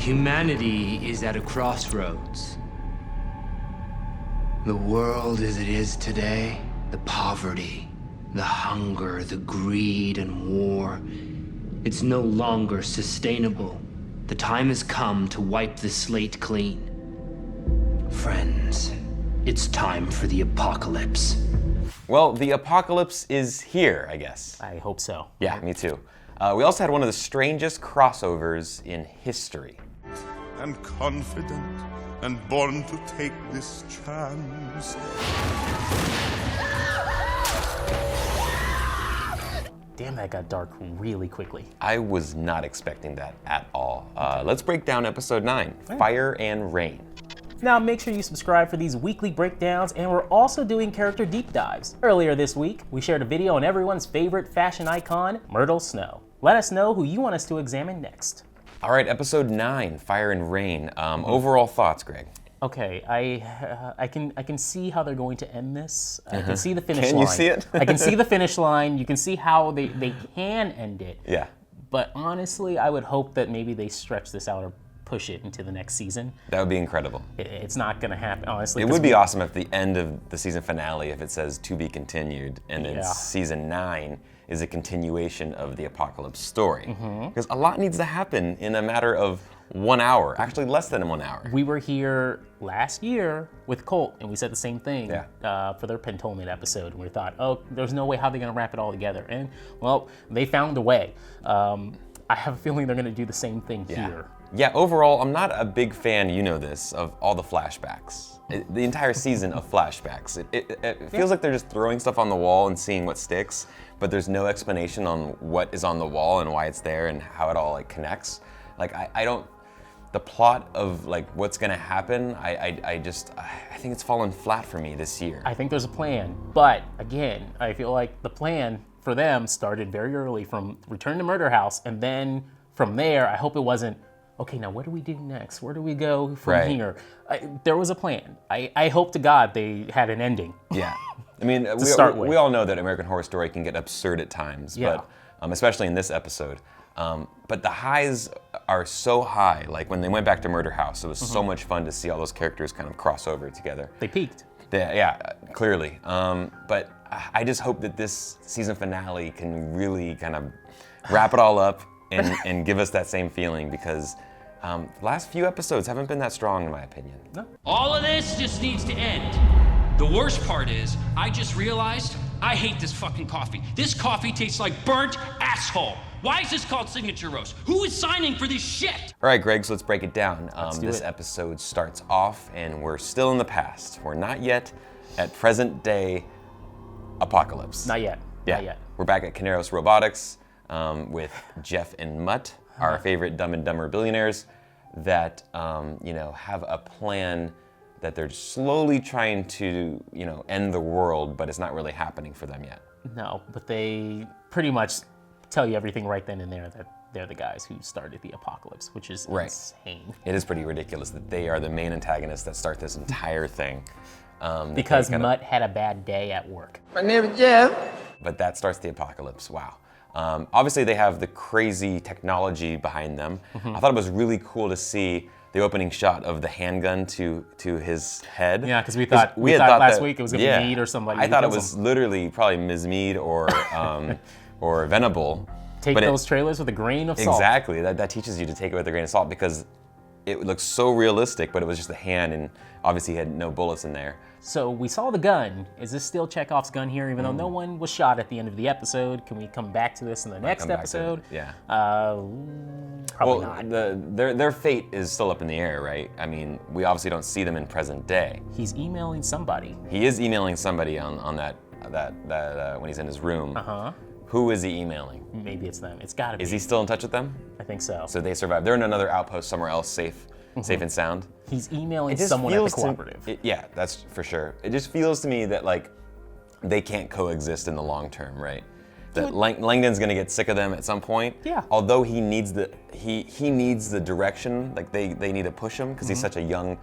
Humanity is at a crossroads. The world as it is today, the poverty, the hunger, the greed and war, it's no longer sustainable. The time has come to wipe the slate clean. Friends, it's time for the apocalypse. Well, the apocalypse is here, I guess. I hope so. Yeah, me too. We also had one of the strangest crossovers in history. And confident and born to take this chance. Damn, that got dark really quickly. I was not expecting that at all. Let's break down episode 9, Fire and Rain. Now make sure you subscribe for these weekly breakdowns, and we're also doing character deep dives. Earlier this week, we shared a video on everyone's favorite fashion icon, Myrtle Snow. Let us know who you want us to examine next. All right, episode 9, Fire and Rain. Overall thoughts, Greg? Okay, I can see how they're going to end this. I can see the finish line. Can you see it? I can see the finish line. You can see how they can end it. Yeah. But honestly, I would hope that maybe they stretch this out or push it into the next season. That would be incredible. It's not going to happen, honestly. It would be awesome if the end of the season finale, if it says to be continued, and then season 9 is a continuation of the apocalypse story. Because a lot needs to happen in a matter of 1 hour, actually less than 1 hour. We were here last year with Colt, and we said the same thing for their Pentonement episode. And we thought, oh, there's no way how they're going to wrap it all together. And, well, they found a way. I have a feeling they're going to do the same thing here. Yeah, overall, I'm not a big fan, you know this, of all the flashbacks. The entire season of flashbacks. It feels like they're just throwing stuff on the wall and seeing what sticks, but there's no explanation on what is on the wall and why it's there and how it all like connects. Like, I don't, the plot of like what's gonna happen, I think it's fallen flat for me this year. I think there's a plan, but again, I feel like the plan for them started very early from Return to Murder House, and then from there, I hope it wasn't, okay, now what do we do next? Where do we go from here? There was a plan. I hope to God they had an ending. Yeah. I mean, we all know that American Horror Story can get absurd at times, but especially in this episode. But the highs are so high. Like when they went back to Murder House, it was so much fun to see all those characters kind of cross over together. They peaked. Yeah, clearly. But I just hope that this season finale can really kind of wrap it all up and give us that same feeling, because the last few episodes haven't been that strong in my opinion. No. All of this just needs to end. The worst part is, I just realized I hate this fucking coffee. This coffee tastes like burnt asshole. Why is this called Signature Roast? Who is signing for this shit? All right, Greg, so let's break it down. This it. episode starts off and we're still in the past. We're not yet at present day apocalypse. Not yet. Yeah. Not yet. We're back at Caneros Robotics with Jeff and Mutt, our favorite Dumb and Dumber billionaires that have a plan that they're slowly trying to end the world, but it's not really happening for them yet. No, but they pretty much tell you everything right then and there that they're the guys who started the apocalypse, which is insane. It is pretty ridiculous that they are the main antagonists that start this entire thing. Because Mutt had a bad day at work. My name is Jeff. But that starts the apocalypse, wow. Obviously they have the crazy technology behind them. I thought it was really cool to see the opening shot of the handgun to his head. Yeah, because we thought last week it was going to be Mead or somebody. I thought it was literally probably Ms. Mead or Venable. Take those trailers with a grain of salt. Exactly, that teaches you to take it with a grain of salt, because it looks so realistic, but it was just a hand, and obviously he had no bullets in there. So we saw the gun. Is this still Chekhov's gun here, even though no one was shot at the end of the episode? Can we come back to this in the next episode? Probably not. Their fate is still up in the air, right? I mean, we obviously don't see them in present day. He's emailing somebody. He is emailing somebody on that when he's in his room. Who is he emailing? Maybe it's them. It's gotta be. Is he still in touch with them? I think so. So they survived. They're in another outpost somewhere else, safe and sound. He's emailing someone at the Cooperative. Yeah, that's for sure. It just feels to me that like they can't coexist in the long term, right? That Langdon's gonna get sick of them at some point. Yeah. Although he needs the direction, like they need to push him because he's such a young,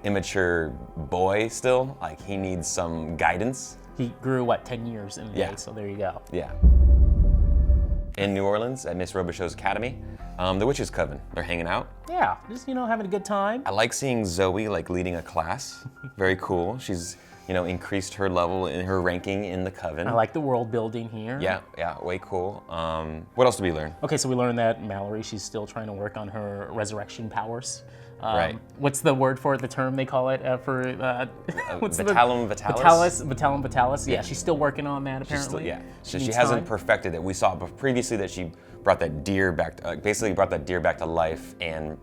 immature boy still. Like he needs some guidance. He grew 10 years in a day, so there you go. Yeah. in New Orleans at Miss Robichaux's Academy. The Witches Coven, they're hanging out. Yeah, just, having a good time. I like seeing Zoe like leading a class. Very cool. She's, increased her level in her ranking in the coven. I like the world building here. Yeah, way cool. What else did we learn? Okay, so we learned that Mallory, she's still trying to work on her resurrection powers. Right. What's the word for it, the term they call it Vitellum Vitalis? Vitellum Vitalis, yeah, she's still working on that apparently. She hasn't perfected it. We saw previously that she brought that deer back, basically brought that deer back to life and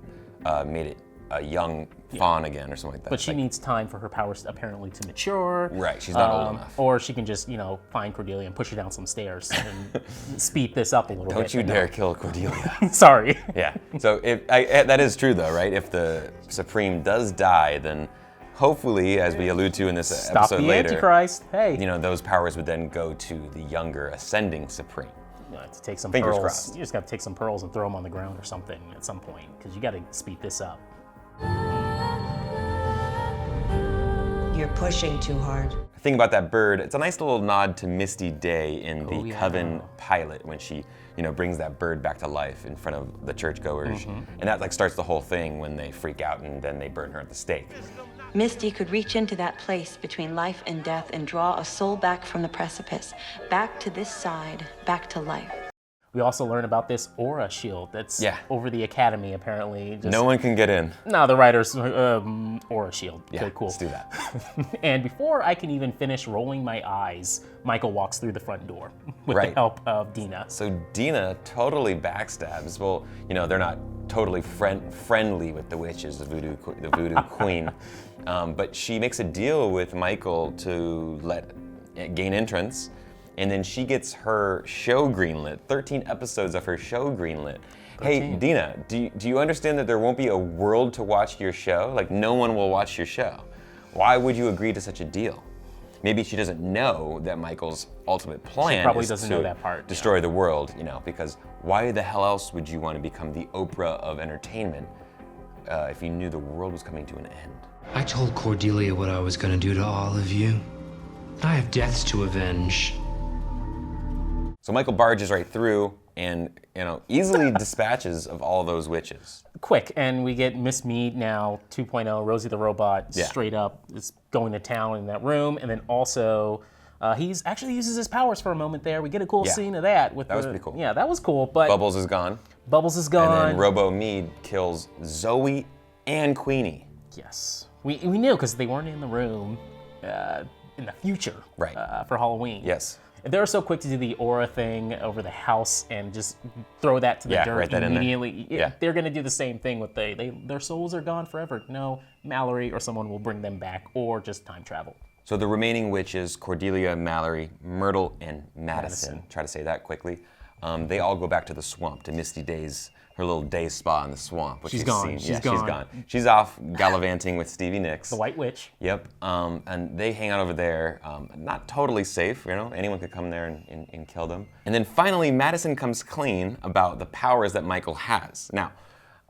made it a young fawn again or something like that. But she needs time for her powers apparently to mature. Right, she's not old enough. Or she can just, find Cordelia and push her down some stairs and speed this up a little bit. Don't you dare kill Cordelia. Sorry. Yeah, so that is true though, right? If the Supreme does die, then hopefully, as we allude to in this episode the later, Antichrist. Hey. Those powers would then go to the younger ascending Supreme. You have to take some Fingers pearls. crossed. You just got to take some pearls and throw them on the ground or something at some point, because you got to speed this up. You're pushing too hard. The thing about that bird, it's a nice little nod to Misty Day in the Coven pilot when she, brings that bird back to life in front of the churchgoers. And that starts the whole thing when they freak out and then they burn her at the stake. Misty could reach into that place between life and death and draw a soul back from the precipice, back to this side, back to life. We also learn about this aura shield that's over the academy, apparently. No one can get in. No, the writer's aura shield. Yeah, okay, cool. Let's do that. And before I can even finish rolling my eyes, Michael walks through the front door with the help of Dina. So Dina totally backstabs. Well, they're not totally friendly with the witches, the voodoo queen. But she makes a deal with Michael to gain entrance. And then she gets her show greenlit, 13 episodes of her show greenlit. 13. Hey, Dina, do you understand that there won't be a world to watch your show? No one will watch your show. Why would you agree to such a deal? Maybe she doesn't know that Michael's ultimate plan is to destroy the world, because why the hell else would you want to become the Oprah of entertainment if you knew the world was coming to an end? I told Cordelia what I was going to do to all of you. I have deaths to avenge. So Michael barges right through and, easily dispatches of all those witches. Quick, and we get Miss Mead now, 2.0, Rosie the Robot, straight up is going to town in that room. And then also, he's actually uses his powers for a moment there. We get a cool scene of that. That was pretty cool. Yeah, that was cool, but... Bubbles is gone. Bubbles is gone. And then Robo Mead kills Zoe and Queenie. Yes. We knew, because they weren't in the room in the future for Halloween. Yes. They're so quick to do the aura thing over the house and just throw that to the dirt right immediately. Yeah. They're gonna do the same thing with their souls are gone forever. No, Mallory or someone will bring them back, or just time travel. So the remaining witches, Cordelia, Mallory, Myrtle, and Madison. Try to say that quickly. They all go back to the swamp, to Misty Day's, her little day spa in the swamp. Which she's gone. She's gone. She's off gallivanting with Stevie Nicks. The White Witch. Yep. And they hang out over there. Not totally safe, anyone could come there and kill them. And then finally, Madison comes clean about the powers that Michael has. Now,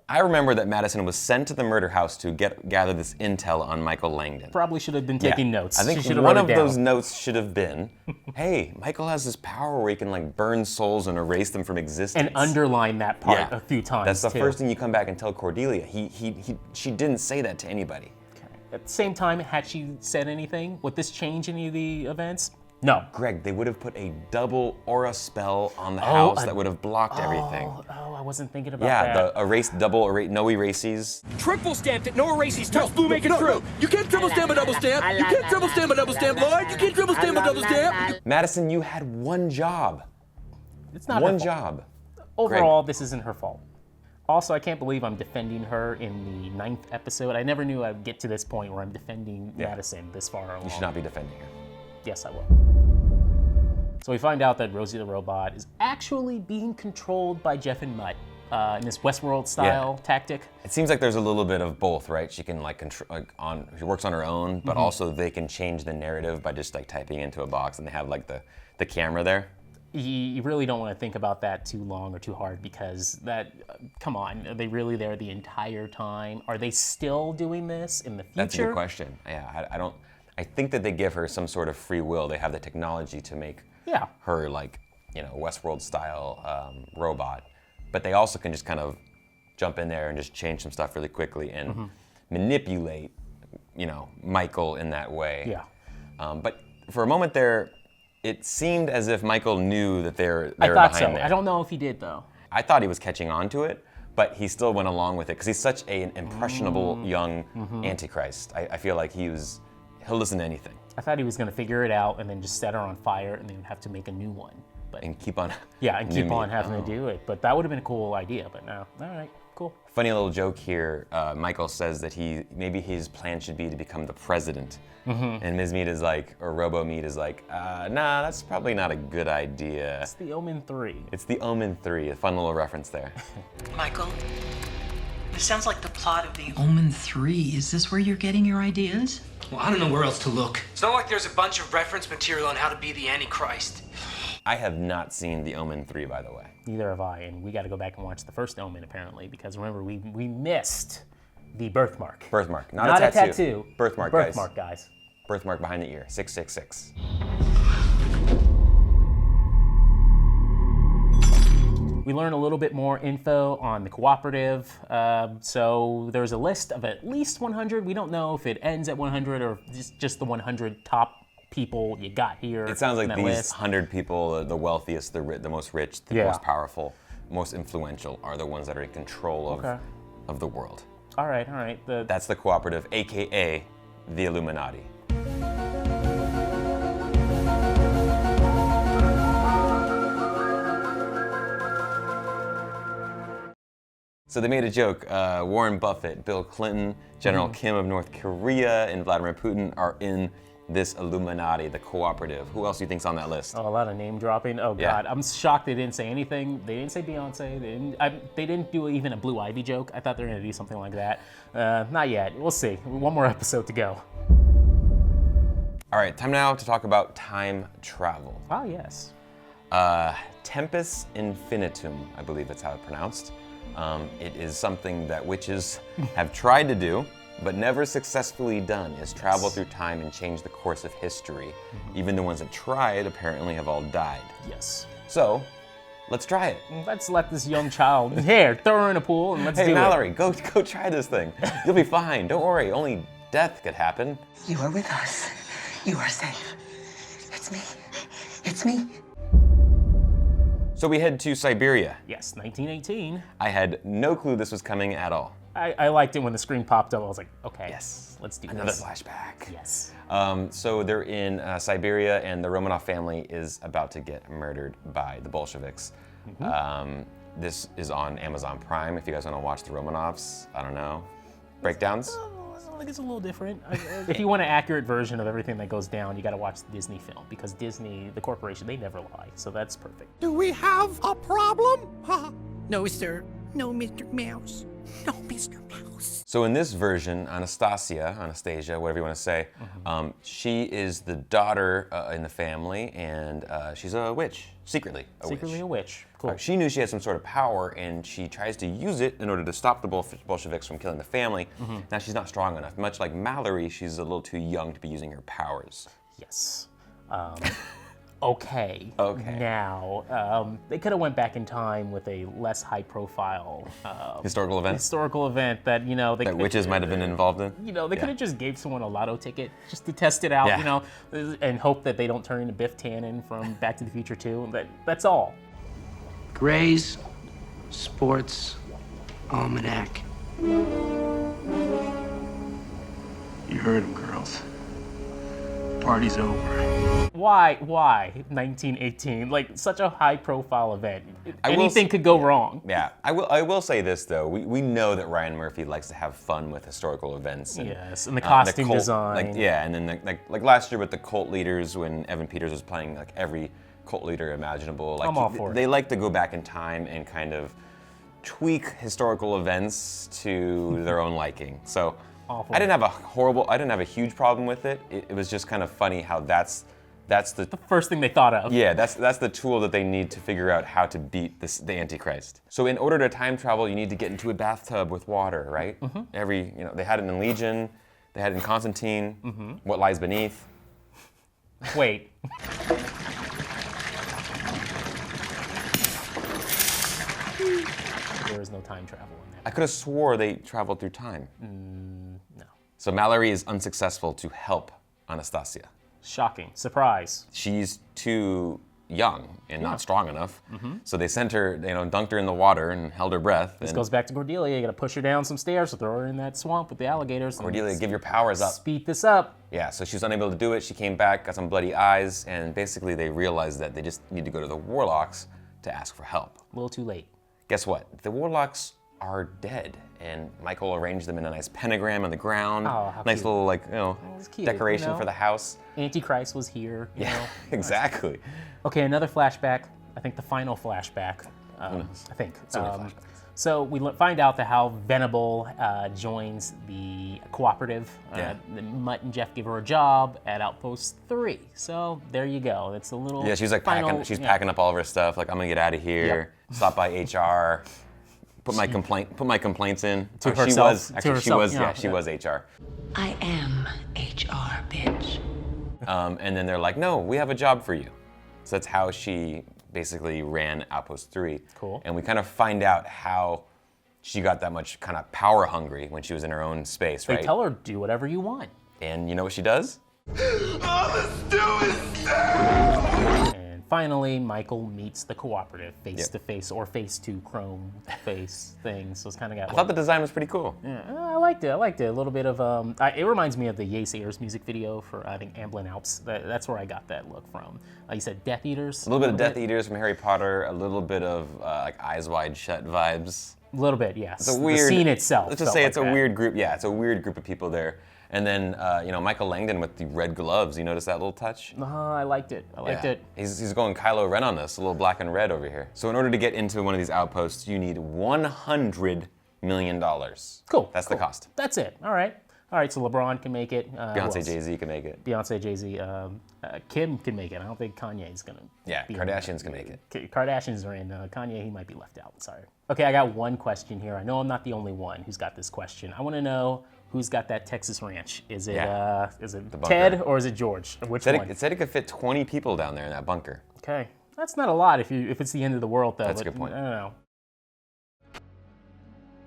I remember that Madison was sent to the murder house to gather this intel on Michael Langdon. Probably should have been taking notes. I think one of those notes should have been, hey, Michael has this power where he can burn souls and erase them from existence. And underline that part a few times. That's the first thing you come back and tell Cordelia. She didn't say that to anybody. Okay. At the same time, had she said anything? Would this change any of the events? No. Greg, they would have put a double aura spell on the house that would have blocked everything. Oh, I wasn't thinking about that. Yeah, the no erases. Triple stamped it, no erases, touch blue, make it through. You can't triple stamp a double stamp. You can't triple stamp a double stamp, Lloyd. You can't triple stamp a double stamp. Madison, you had one job. It's not one job. Overall, this isn't her fault. Also, I can't believe I'm defending her in the 9th episode. I never knew I'd get to this point where I'm defending Madison this far along. You should not be defending her. Yes, I will. So we find out that Rosie the Robot is actually being controlled by Jeff and Mutt in this Westworld style tactic. It seems like there's a little bit of both, right? She can she works on her own, but also they can change the narrative by just typing into a box, and they have the camera there. You really don't want to think about that too long or too hard, because come on, are they really there the entire time? Are they still doing this in the future? That's a good question. Yeah, I think that they give her some sort of free will. They have the technology to make her Westworld-style robot, but they also can just kind of jump in there and just change some stuff really quickly and manipulate, Michael in that way. Yeah. But for a moment there, it seemed as if Michael knew that they were I thought behind so. there. I don't know if he did though. I thought he was catching on to it, but he still went along with it because he's such an impressionable young Antichrist. I feel like he'll listen to anything. I thought he was going to figure it out and then just set her on fire and then have to make a new one. But And keep on. yeah, and keep on having Oh. to do it. But that would have been a cool idea. But no, all right, cool. Funny little joke here. Michael says that maybe his plan should be to become the president. And Ms. Meat is like, or Robo Meat is like, nah, that's probably not a good idea. It's the Omen 3. It's the Omen 3, a fun little reference there. Michael, this sounds like the plot of the Omen 3, is this where you're getting your ideas? Well, I don't know where else to look. It's not like there's a bunch of reference material on how to be the Antichrist. I have not seen the Omen 3, by the way. Neither have I, and we got to go back and watch the first Omen apparently because remember we missed the birthmark. Birthmark, not Not a a tattoo. tattoo. Birthmark, Birthmark, guys. Birthmark behind the ear, 666. We learn a little bit more info on the Cooperative. So there's a list of at least 100. We don't know if it ends at 100 or just the 100 top people you got here. It sounds like in that these list. 100 people, the wealthiest, the most rich, the Yeah. most powerful, most influential, are the ones that are in control of the world. All right. That's the Cooperative, AKA the Illuminati. So they made a joke. Warren Buffett, Bill Clinton, General Kim of North Korea, and Vladimir Putin are in this Illuminati, the Cooperative. Who else do you think's on that list? Oh, a lot of name dropping. Oh Yeah. God, I'm shocked they didn't say anything. They didn't say Beyonce. They didn't do even a Blue Ivy joke. I thought they were gonna do something like that. Not yet. We'll see. One more episode to go. All right, time now to talk about time travel. Oh yes. Tempus infinitum, I believe that's how it's pronounced. It is something that witches have tried to do, but never successfully done, is travel through time and change the course of history. Even the ones that tried apparently have all died. Yes. So, let's try it. Let's let this young child here throw her in a pool and let's Hey do Mallory, go try this thing. You'll be fine. Don't worry. Only death could happen. You are with us. You are safe. It's me. It's me. So we head to Siberia. it. Yes, 1918. I had no clue this was coming at all. I liked it when the screen popped up. I was like, okay, Yes. let's do Another this. flashback. Yes. So they're in Siberia, and the Romanov family is about to get murdered by the Bolsheviks. This is on Amazon Prime. If you guys want to watch the Romanovs, I don't know. Breakdowns? I think it's a little different. If you want an accurate version of everything that goes down, you got to watch the Disney film because Disney, the corporation, they never lie. So that's perfect. Do we have a problem? No, sir. No, Mr. Mouse. No, Mr. Mouse. So in this version, Anastasia, whatever you want to say, she is the daughter in the family, and she's a witch, secretly a Secretly witch. a witch. Cool. She knew she had some sort of power, and she tries to use it in order to stop the Bolsheviks from killing the family. Now she's not strong enough. Much like Mallory, she's a little too young to be using her powers. Yes. Okay. Okay. Now, they could have went back in time with a less high-profile Historical event historical event that they that could- witches might have been involved in. They could have just gave someone a lotto ticket just to test it out, Yeah. and hope that they don't turn into Biff Tannen from Back to the Future 2. That's all. Gray's Sports Almanac. You heard him, girls. Party's over. Why 1918? Like such a high-profile event. I will Anything could go wrong. Yeah, I will say this though. We know that Ryan Murphy likes to have fun with historical events. And, Yes, and the costume cult, design. And then like last year with the cult leaders when Evan Peters was playing like every cult leader imaginable. Like I'm all for it. They like to go back in time and kind of tweak historical events to their own liking. So All for I didn't have a huge problem with it. It was just kind of funny how that's the First thing they thought of. yeah, that's the tool that they need to figure out how to beat the Antichrist. So in order to time travel, you need to get into a bathtub with water, right? They had it in Legion, they had it in Constantine. What Lies Beneath? Wait. There is no time travel in that. I could have swore they traveled through time. No. So Mallory is unsuccessful to help Anastasia. Shocking. Surprise. She's too young and not strong enough. So they sent her, dunked her in the water and held her breath. This goes back to Cordelia. You gotta push her down some stairs to throw her in that swamp with the alligators. Cordelia, give your powers up. Speed this up. Yeah, so she was unable to do it. She came back, got some bloody eyes, and basically they realized that they just need to go to the Warlocks to ask for help. A little too late. Guess what? The Warlocks are dead, and Michael arranged them in a nice pentagram on the ground. Oh, how nice cute. little, Cute, decoration for the house. Antichrist was here. You know? Exactly. Okay, another flashback. I think the final flashback. I think. So many flashbacks. So we find out that how Venable joins the Cooperative. Mutt and Jeff give her a job at Outpost 3. So there you go. It's a little. Yeah, she's like final, packing up all of her stuff. Like, I'm gonna get out of here. Stop by HR. Put my complaints in. To herself. She was HR. I am HR, bitch. And then they're like, no, we have a job for you. So that's how she basically ran Outpost 3. Cool. And we kind of find out how she got that much kind of power hungry when she was in her own space, right? They tell her, do whatever you want. And you know what she does? All the stew is stale! And finally, Michael meets the Cooperative face to face, or face to chrome face thing. So it's kind of got. I thought the design was pretty cool. Yeah, I liked it. A little bit of. It reminds me of the Yes Ayers music video for I think Amblin Alps. That's where I got that look from. You said Death Eaters. A little bit of Death Eaters from Harry Potter. A little bit of like Eyes Wide Shut vibes. A little bit, yes. It's a weird. The scene itself. Let's just say it's a weird group. Yeah, it's a weird group of people there. And then, Michael Langdon with the red gloves. You notice that little touch? I liked it. I liked it. He's going Kylo Ren on this, a little black and red over here. So in order to get into one of these outposts, you need $100 million. Cool. That's the cost. That's it. All right. So LeBron can make it. Beyonce, Jay-Z can make it. Beyonce, Jay-Z. Kim can make it. I don't think Kanye's going to. Yeah, Kardashians can make it. Kardashians are in. Kanye, he might be left out. Sorry. Okay, I got one question here. I know I'm not the only one who's got this question. I want to know who's got that Texas ranch. Is it Ted or is it George? Which one? It said it could fit 20 people down there in that bunker. Okay. That's not a lot if it's the end of the world, though. That's a good point. I don't know.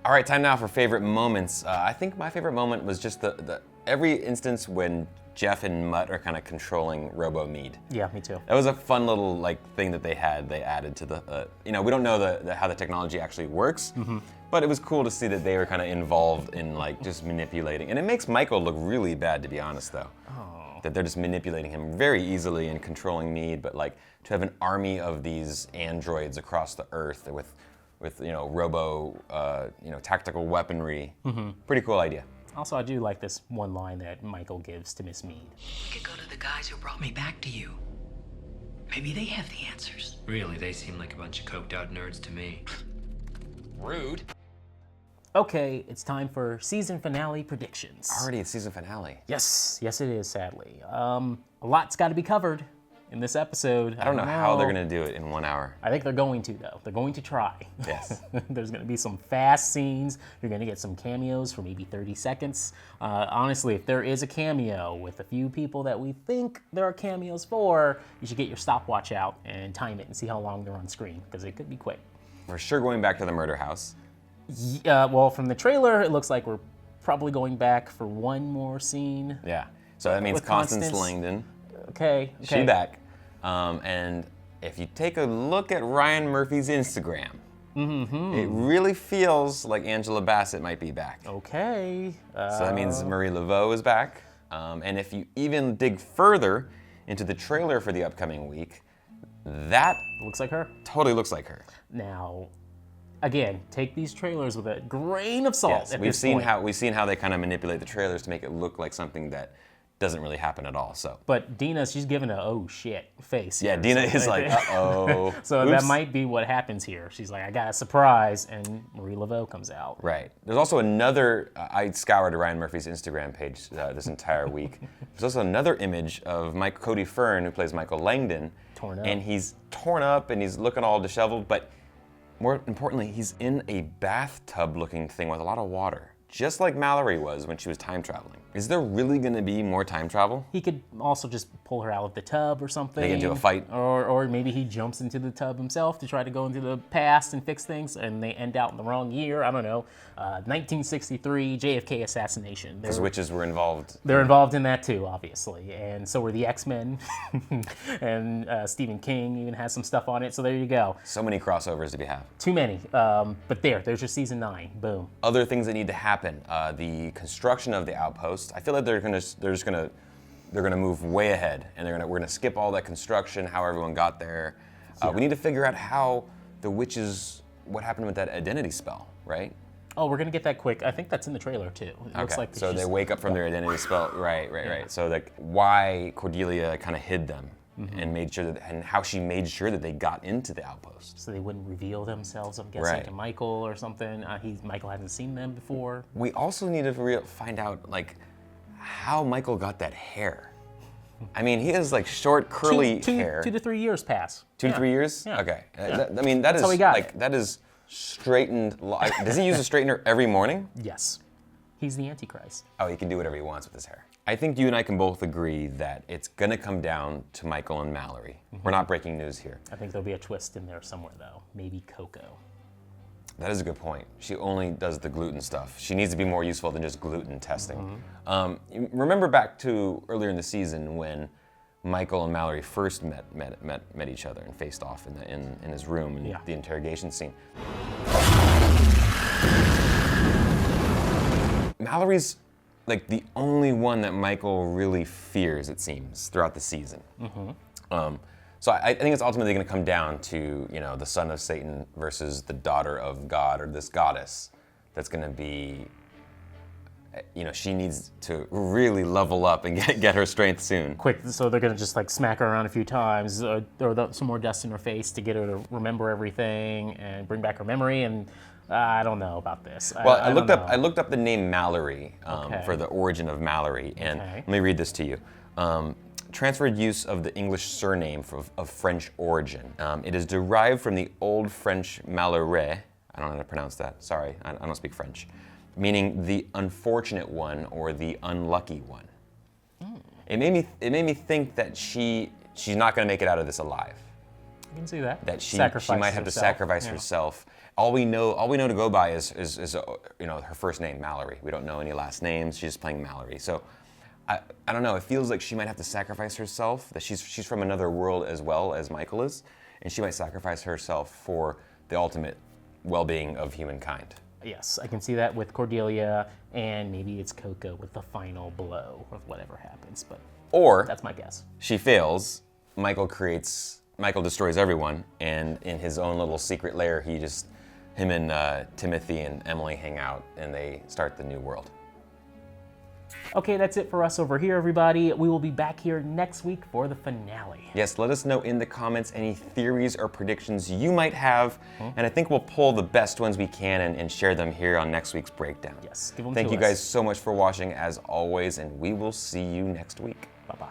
All right, time now for favorite moments. I think my favorite moment was just the every instance when Jeff and Mutt are kind of controlling Robo Mead. Yeah, me too. That was a fun little thing that they added to the. We don't know how the technology actually works, but it was cool to see that they were kind of involved in just manipulating. And it makes Michael look really bad, to be honest, though. Oh. That they're just manipulating him very easily and controlling Mead, but to have an army of these androids across the Earth with robo tactical weaponry. Pretty cool idea. Also, I do like this one line that Michael gives to Miss Mead. We could go to the guys who brought me back to you. Maybe they have the answers. Really, they seem like a bunch of coked out nerds to me. Rude. Okay, it's time for season finale predictions. Already a season finale. Yes, it is, sadly. A lot's got to be covered in this episode. I don't know how they're going to do it in 1 hour. I think they're going to, though. They're going to try. Yes. There's going to be some fast scenes. You're going to get some cameos for maybe 30 seconds. Honestly, if there is a cameo with a few people that we think there are cameos for, you should get your stopwatch out and time it and see how long they're on screen, because it could be quick. We're sure going back to the murder house. Well, from the trailer, it looks like we're probably going back for one more scene. Yeah. So that means Constance Langdon. Okay. She's back. And if you take a look at Ryan Murphy's Instagram, it really feels like Angela Bassett might be back. Okay. So that means Marie Laveau is back. And if you even dig further into the trailer for the upcoming week, that looks like her. Totally looks like her. Now, again, take these trailers with a grain of salt. Yes, we've seen how they kind of manipulate the trailers to make it look like something that doesn't really happen at all. So. But Dina, she's giving a oh shit face. Yeah, Dina is like, uh-oh. So that might be what happens here. She's like, I got a surprise, and Marie Laveau comes out. Right. There's also another, I scoured Ryan Murphy's Instagram page this entire week. There's also another image of Cody Fern, who plays Michael Langdon. Torn up. And he's torn up and he's looking all disheveled, but more importantly, he's in a bathtub looking thing with a lot of water. just like Mallory was when she was time traveling. Is there really gonna be more time travel? He could also just pull her out of the tub or something. They get into a fight. Or maybe he jumps into the tub himself to try to go into the past and fix things, and they end out in the wrong year. I don't know. 1963 JFK assassination. Because witches were involved. They're involved in that too, obviously. And so were the X-Men. And Stephen King even has some stuff on it, so there you go. So many crossovers to be had. Too many. But there's your season 9. Boom. Other things that need to happen. The construction of the outpost. I feel like they're gonna move way ahead, and we're gonna skip all that construction, how everyone got there. We need to figure out how the witches, what happened with that identity spell, right? Oh, we're gonna get that quick. I think that's in the trailer too. It looks like so they wake up from their identity spell. Right. So like why Cordelia kind of hid them and made sure that, and how she made sure that they got into the outpost. So they wouldn't reveal themselves, I'm guessing, to Michael or something. Michael hasn't seen them before. We also need to find out like how Michael got that hair. I mean, he has like short curly hair. 2 to 3 years pass. 2 to 3 years? Yeah. Okay. Yeah. I mean, that is like that is straightened. Does he use a straightener every morning? Yes. He's the Antichrist. Oh, he can do whatever he wants with his hair. I think you and I can both agree that it's gonna come down to Michael and Mallory. We're not breaking news here. I think there'll be a twist in there somewhere though. Maybe Coco. That is a good point. She only does the gluten stuff. She needs to be more useful than just gluten testing. Remember back to earlier in the season when Michael and Mallory first met each other and faced off in his room in the interrogation scene. Mallory's like the only one that Michael really fears, it seems, throughout the season. So I think it's ultimately going to come down to, the son of Satan versus the daughter of God, or this goddess that's going to be, she needs to really level up and get her strength soon. Quick, so they're going to just like smack her around a few times, throw some more dust in her face to get her to remember everything and bring back her memory, and I don't know about this. Well, I looked up the name Mallory for the origin of Mallory, and let me read this to you. Transferred use of the English surname of French origin. It is derived from the Old French malheureux. I don't know how to pronounce that. Sorry, I don't speak French. Meaning the unfortunate one or the unlucky one. It made me think that she's not going to make it out of this alive. I can see that. That she might have to sacrifice herself. All we know to go by is her first name, Mallory. We don't know any last names. She's just playing Mallory. So I don't know. It feels like she might have to sacrifice herself. That she's from another world as well as Michael is, and she might sacrifice herself for the ultimate well-being of humankind. Yes, I can see that with Cordelia, and maybe it's Coco with the final blow of whatever happens. But that's my guess. She fails. Michael destroys everyone, and in his own little secret lair, him and Timothy and Emily hang out, and they start the new world. Okay, that's it for us over here, everybody. We will be back here next week for the finale. Yes, let us know in the comments any theories or predictions you might have, and I think we'll pull the best ones we can and share them here on next week's breakdown. Yes, give them Thank to you us. guys so much for watching as always, and we will see you next week. Bye-bye.